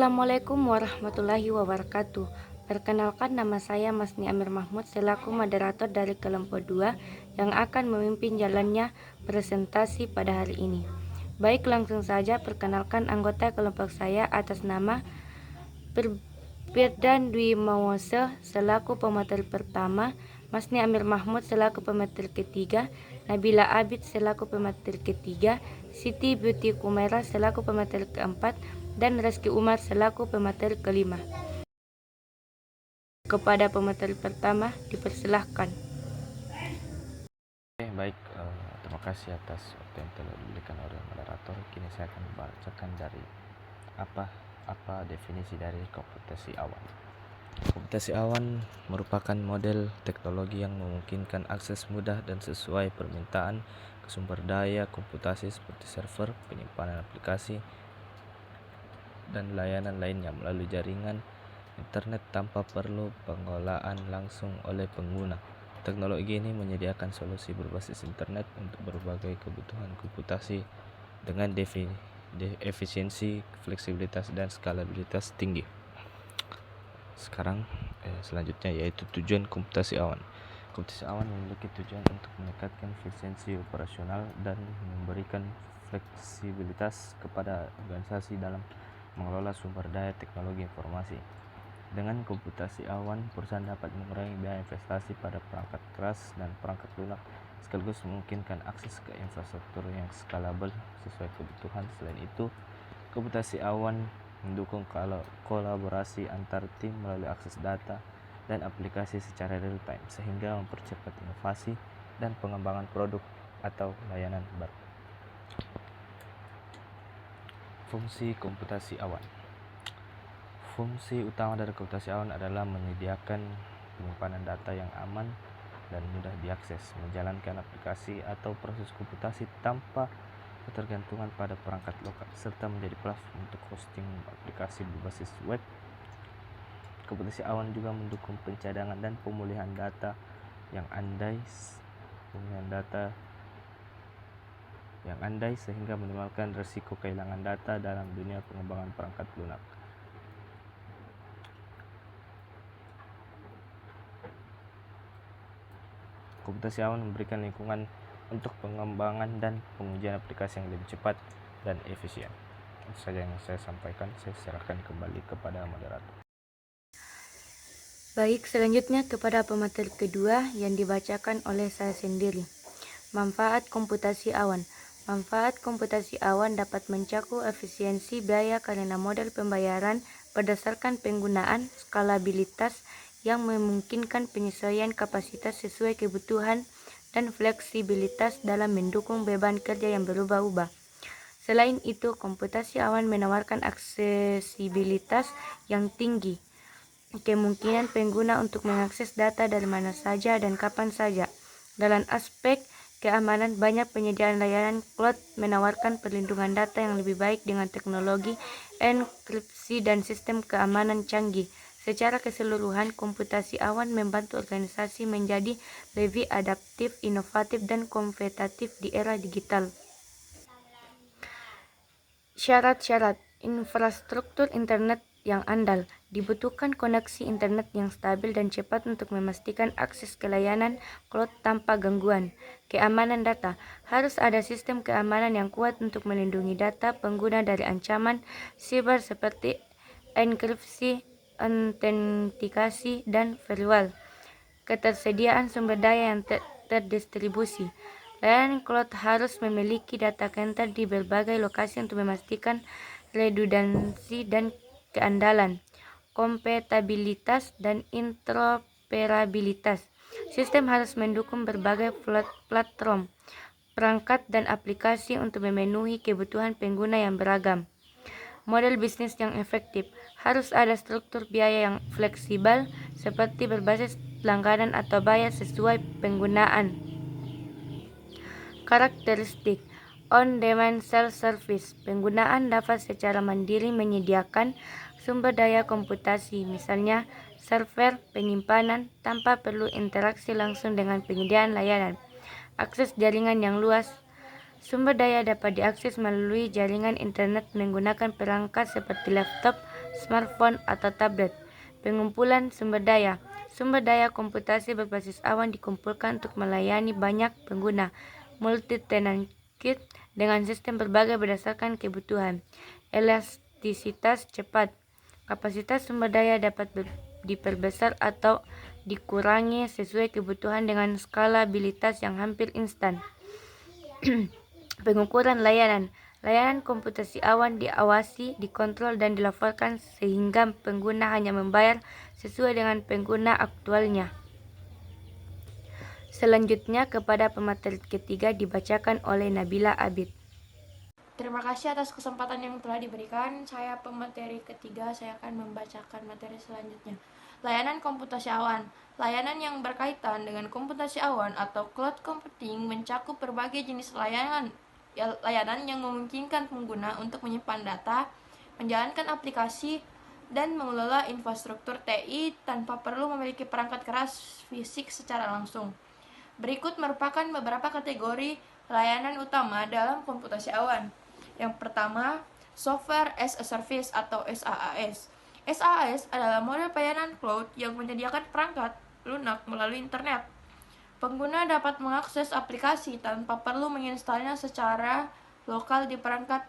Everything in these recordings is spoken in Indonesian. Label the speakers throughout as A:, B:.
A: Assalamualaikum warahmatullahi wabarakatuh. Perkenalkan, nama saya Masni Amir Mahmud selaku moderator dari kelompok 2 yang akan memimpin jalannya presentasi pada hari ini. Baik, langsung saja perkenalkan anggota kelompok saya atas nama Firdan Dwi Mawose selaku pemateri pertama, Masni Amir Mahmud selaku pemateri ketiga, Nabila Abid selaku pemateri ketiga, Siti Beauty Kumera selaku pemateri keempat, dan Reski Umar selaku pemateri kelima. Kepada pemateri pertama, dipersilahkan.
B: Baik, terima kasih atas waktu yang telah diberikan oleh moderator. Kini saya akan membacakan dari apa definisi dari komputasi awan. Komputasi awan merupakan model teknologi yang memungkinkan akses mudah dan sesuai permintaan ke sumber daya komputasi seperti server, penyimpanan aplikasi, dan layanan lainnya melalui jaringan internet tanpa perlu pengelolaan langsung oleh pengguna. Teknologi ini menyediakan solusi berbasis internet untuk berbagai kebutuhan komputasi dengan efisiensi, fleksibilitas, dan skalabilitas tinggi. Selanjutnya yaitu tujuan komputasi awan. Komputasi awan memiliki tujuan untuk meningkatkan efisiensi operasional dan memberikan fleksibilitas kepada organisasi dalam mengelola sumber daya teknologi informasi. Dengan komputasi awan, perusahaan dapat mengurangi biaya investasi pada perangkat keras dan perangkat lunak, sekaligus memungkinkan akses ke infrastruktur yang skalabel sesuai kebutuhan. Selain itu, komputasi awan mendukung kolaborasi antar tim melalui akses data dan aplikasi secara real time, sehingga mempercepat inovasi dan pengembangan produk atau layanan baru. Fungsi komputasi awan. Fungsi utama dari komputasi awan adalah menyediakan penyimpanan data yang aman dan mudah diakses, menjalankan aplikasi atau proses komputasi tanpa ketergantungan pada perangkat lokal, serta menjadi platform untuk hosting aplikasi berbasis web. Komputasi awan juga mendukung pencadangan dan pemulihan data yang andai sehingga minimalkan risiko kehilangan data dalam dunia pengembangan perangkat lunak. Komputasi awan memberikan lingkungan untuk pengembangan dan pengujian aplikasi yang lebih cepat dan efisien. Itu saja yang saya sampaikan. Saya serahkan kembali kepada moderator.
A: Baik, selanjutnya kepada pemateri kedua yang dibacakan oleh saya sendiri. Manfaat komputasi awan. Manfaat komputasi awan dapat mencakup efisiensi biaya karena model pembayaran berdasarkan penggunaan, skalabilitas yang memungkinkan penyesuaian kapasitas sesuai kebutuhan, dan fleksibilitas dalam mendukung beban kerja yang berubah-ubah. Selain itu, komputasi awan menawarkan aksesibilitas yang tinggi, kemungkinan pengguna untuk mengakses data dari mana saja dan kapan saja. Dalam aspek keamanan, banyak penyediaan layanan cloud menawarkan perlindungan data yang lebih baik dengan teknologi enkripsi dan sistem keamanan canggih. Secara keseluruhan, komputasi awan membantu organisasi menjadi lebih adaptif, inovatif, dan kompetitif di era digital. Syarat-syarat infrastruktur internet yang andal. Dibutuhkan koneksi internet yang stabil dan cepat untuk memastikan akses ke layanan cloud tanpa gangguan. Keamanan data. Harus ada sistem keamanan yang kuat untuk melindungi data pengguna dari ancaman siber seperti enkripsi, autentikasi, dan firewall. Ketersediaan sumber daya yang terdistribusi. Layanan cloud harus memiliki data center di berbagai lokasi untuk memastikan redundansi dan keandalan. Kompatibilitas dan interoperabilitas. Sistem harus mendukung berbagai platform, perangkat, dan aplikasi untuk memenuhi kebutuhan pengguna yang beragam. Model bisnis yang efektif. Harus ada struktur biaya yang fleksibel seperti berbasis langganan atau bayar sesuai penggunaan. Karakteristik on-demand self-service. Penggunaan dapat secara mandiri menyediakan sumber daya komputasi, misalnya server penyimpanan, tanpa perlu interaksi langsung dengan penyediaan layanan. Akses jaringan yang luas. Sumber daya dapat diakses melalui jaringan internet menggunakan perangkat seperti laptop, smartphone, atau tablet. Pengumpulan sumber daya. Sumber daya komputasi berbasis awan dikumpulkan untuk melayani banyak pengguna, multi-tenant kit dengan sistem berbagai berdasarkan kebutuhan. Elastisitas cepat. Kapasitas sumber daya dapat diperbesar atau dikurangi sesuai kebutuhan dengan skalabilitas yang hampir instan. Pengukuran layanan. Layanan komputasi awan diawasi, dikontrol, dan dilaporkan sehingga pengguna hanya membayar sesuai dengan pengguna aktualnya. Selanjutnya kepada pemateri ketiga dibacakan oleh Nabila Abid.
C: Terima kasih atas kesempatan yang telah diberikan. Saya pemateri ketiga, saya akan membacakan materi selanjutnya. Layanan komputasi awan. Layanan yang berkaitan dengan komputasi awan atau cloud computing mencakup berbagai jenis layanan yang memungkinkan pengguna untuk menyimpan data, menjalankan aplikasi, dan mengelola infrastruktur TI tanpa perlu memiliki perangkat keras fisik secara langsung. Berikut merupakan beberapa kategori layanan utama dalam komputasi awan. Yang pertama, Software as a Service atau SaaS. SaaS adalah model pelayanan cloud yang menyediakan perangkat lunak melalui internet. Pengguna dapat mengakses aplikasi tanpa perlu menginstalnya secara lokal di perangkat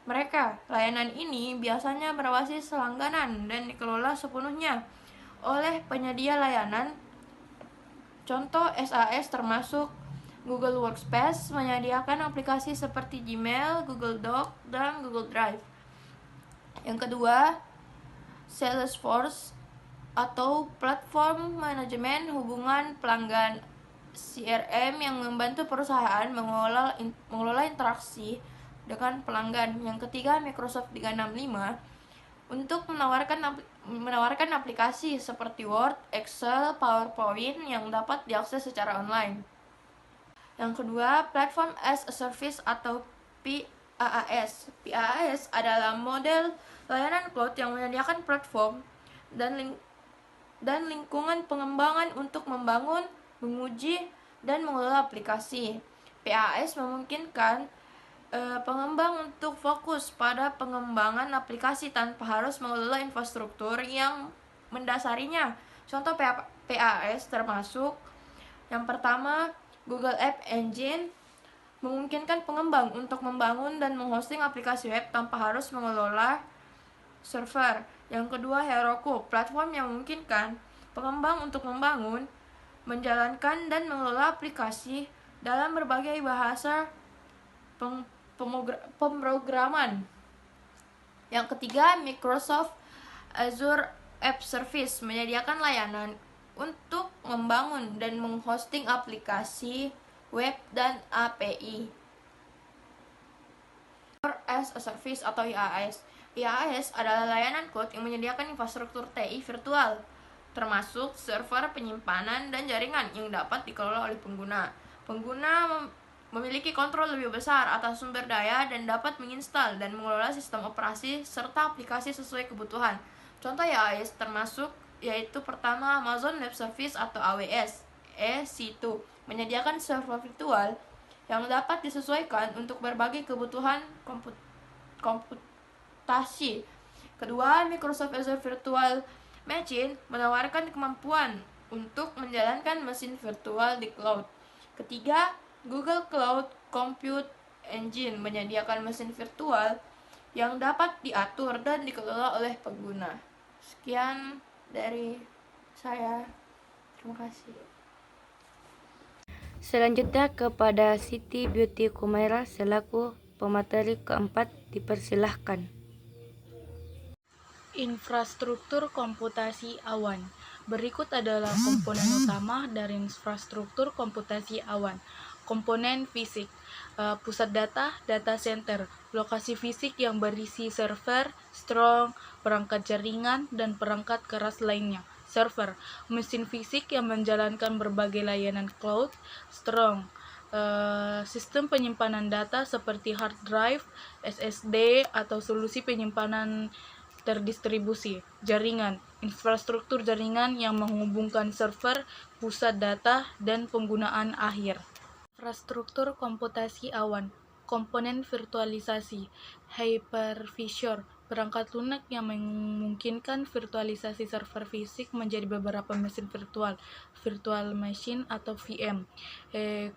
C: mereka. Layanan ini biasanya berbasis langganan dan dikelola sepenuhnya oleh penyedia layanan. Contoh SaaS termasuk Google Workspace menyediakan aplikasi seperti Gmail, Google Doc, dan Google Drive. Yang kedua, Salesforce atau platform manajemen hubungan pelanggan, CRM yang membantu perusahaan mengelola interaksi dengan pelanggan. Yang ketiga, Microsoft 365 untuk menawarkan aplikasi seperti Word, Excel, PowerPoint yang dapat diakses secara online. Yang kedua, Platform as a Service atau PaaS. PaaS adalah model layanan cloud yang menyediakan platform dan lingkungan pengembangan untuk membangun, menguji, dan mengelola aplikasi. PaaS memungkinkan pengembang untuk fokus pada pengembangan aplikasi tanpa harus mengelola infrastruktur yang mendasarinya. Contoh PaaS termasuk yang pertama, Google App Engine memungkinkan pengembang untuk membangun dan menghosting aplikasi web tanpa harus mengelola server. Yang kedua, Heroku, platform yang memungkinkan pengembang untuk membangun, menjalankan, dan mengelola aplikasi dalam berbagai bahasa pemrograman. Yang ketiga, Microsoft Azure App Service menyediakan layanan untuk membangun dan menghosting aplikasi web dan API. as a Service atau IaaS. IaaS adalah layanan cloud yang menyediakan infrastruktur TI virtual, termasuk server, penyimpanan, dan jaringan yang dapat dikelola oleh pengguna. Pengguna memiliki kontrol lebih besar atas sumber daya dan dapat menginstal dan mengelola sistem operasi serta aplikasi sesuai kebutuhan. Contoh IaaS termasuk yaitu pertama, Amazon Web Service atau AWS. EC2 menyediakan server virtual yang dapat disesuaikan untuk berbagai kebutuhan komputasi. Kedua, Microsoft Azure Virtual Machine menawarkan kemampuan untuk menjalankan mesin virtual di cloud. Ketiga, Google Cloud Compute Engine menyediakan mesin virtual yang dapat diatur dan dikelola oleh pengguna. Sekian dari saya. Terima kasih.
A: Selanjutnya kepada Siti Beauty Kumaira selaku pemateri keempat dipersilahkan.
D: Infrastruktur komputasi awan. Berikut adalah komponen utama dari infrastruktur komputasi awan. Komponen fisik, pusat data, data center, lokasi fisik yang berisi server, strong, perangkat jaringan, dan perangkat keras lainnya. Server, mesin fisik yang menjalankan berbagai layanan cloud. Strong, sistem penyimpanan data seperti hard drive, SSD, atau solusi penyimpanan terdistribusi. Jaringan, infrastruktur jaringan yang menghubungkan server, pusat data, dan penggunaan akhir. Infrastruktur komputasi awan. Komponen virtualisasi, hypervisor, Perangkat lunak yang memungkinkan virtualisasi server fisik menjadi beberapa mesin virtual, virtual machine atau VM,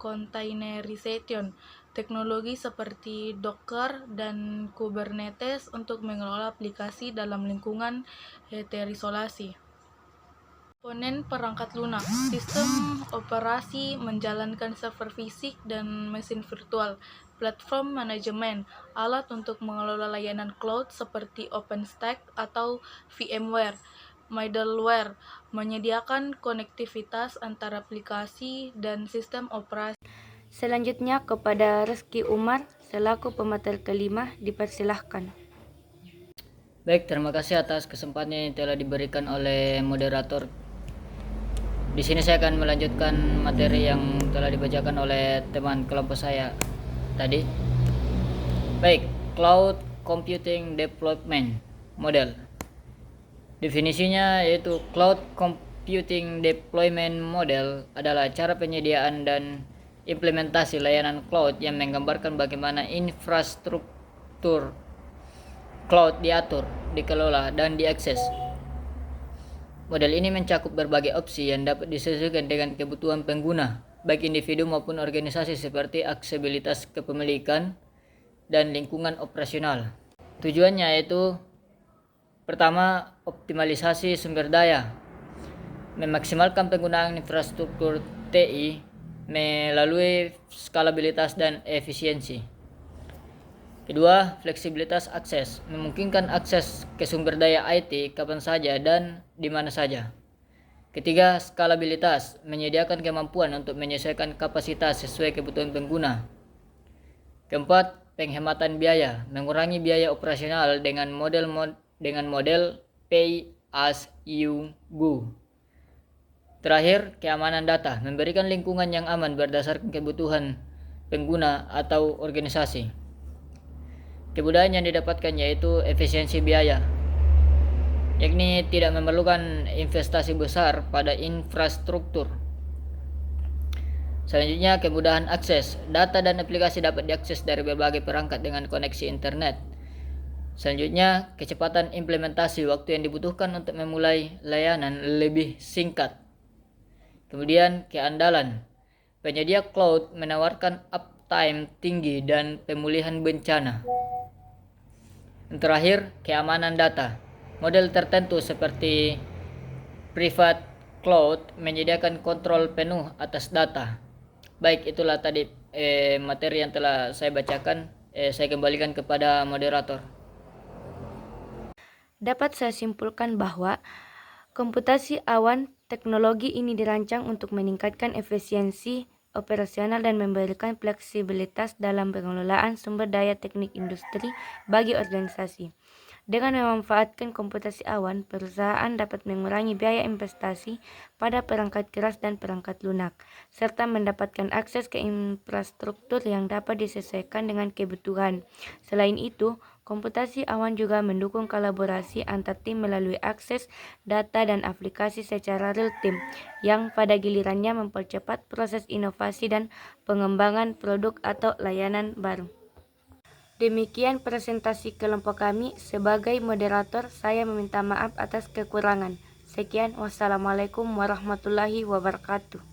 D: containerization, teknologi seperti Docker dan Kubernetes untuk mengelola aplikasi dalam lingkungan terisolasi. Komponen perangkat lunak, sistem operasi menjalankan server fisik dan mesin virtual, platform manajemen, alat untuk mengelola layanan cloud seperti OpenStack atau VMware, middleware, menyediakan konektivitas antara aplikasi dan sistem operasi.
A: Selanjutnya kepada Reski Umar selaku pemateri kelima dipersilahkan.
E: Baik, terima kasih atas kesempatan yang telah diberikan oleh moderator. Di sini saya akan melanjutkan materi yang telah dibacakan oleh teman kelompok saya tadi. Baik, Cloud Computing Deployment Model. Definisinya yaitu Cloud Computing Deployment Model adalah cara penyediaan dan implementasi layanan cloud yang menggambarkan bagaimana infrastruktur cloud diatur, dikelola, dan diakses. Model ini mencakup berbagai opsi yang dapat disesuaikan dengan kebutuhan pengguna, baik individu maupun organisasi seperti aksesibilitas kepemilikan dan lingkungan operasional. Tujuannya yaitu pertama, optimalisasi sumber daya, memaksimalkan penggunaan infrastruktur TI melalui skalabilitas dan efisiensi. Kedua, fleksibilitas akses, memungkinkan akses ke sumber daya IT kapan saja dan di mana saja. Ketiga, skalabilitas, menyediakan kemampuan untuk menyesuaikan kapasitas sesuai kebutuhan pengguna. Keempat, penghematan biaya, mengurangi biaya operasional dengan model pay as you go. Terakhir, keamanan data, memberikan lingkungan yang aman berdasarkan kebutuhan pengguna atau organisasi. Kemudahan yang didapatkan yaitu efisiensi biaya, yakni tidak memerlukan investasi besar pada infrastruktur. Selanjutnya, kemudahan akses. Data dan aplikasi dapat diakses dari berbagai perangkat dengan koneksi internet. Selanjutnya, kecepatan implementasi, waktu yang dibutuhkan untuk memulai layanan lebih singkat. Kemudian, keandalan. Penyedia cloud menawarkan uptime tinggi dan pemulihan bencana. Yang terakhir, keamanan data. Model tertentu seperti private cloud menyediakan kontrol penuh atas data. Baik, itulah tadi materi yang telah saya bacakan. Saya kembalikan kepada moderator.
A: Dapat saya simpulkan bahwa komputasi awan teknologi ini dirancang untuk meningkatkan efisiensi operasional dan memberikan fleksibilitas dalam pengelolaan sumber daya teknik industri bagi organisasi. Dengan memanfaatkan komputasi awan, perusahaan dapat mengurangi biaya investasi pada perangkat keras dan perangkat lunak, serta mendapatkan akses ke infrastruktur yang dapat disesuaikan dengan kebutuhan. Selain itu, komputasi awan juga mendukung kolaborasi antar tim melalui akses data dan aplikasi secara real-time, yang pada gilirannya mempercepat proses inovasi dan pengembangan produk atau layanan baru. Demikian presentasi kelompok kami. Sebagai moderator, saya meminta maaf atas kekurangan. Sekian, wassalamualaikum warahmatullahi wabarakatuh.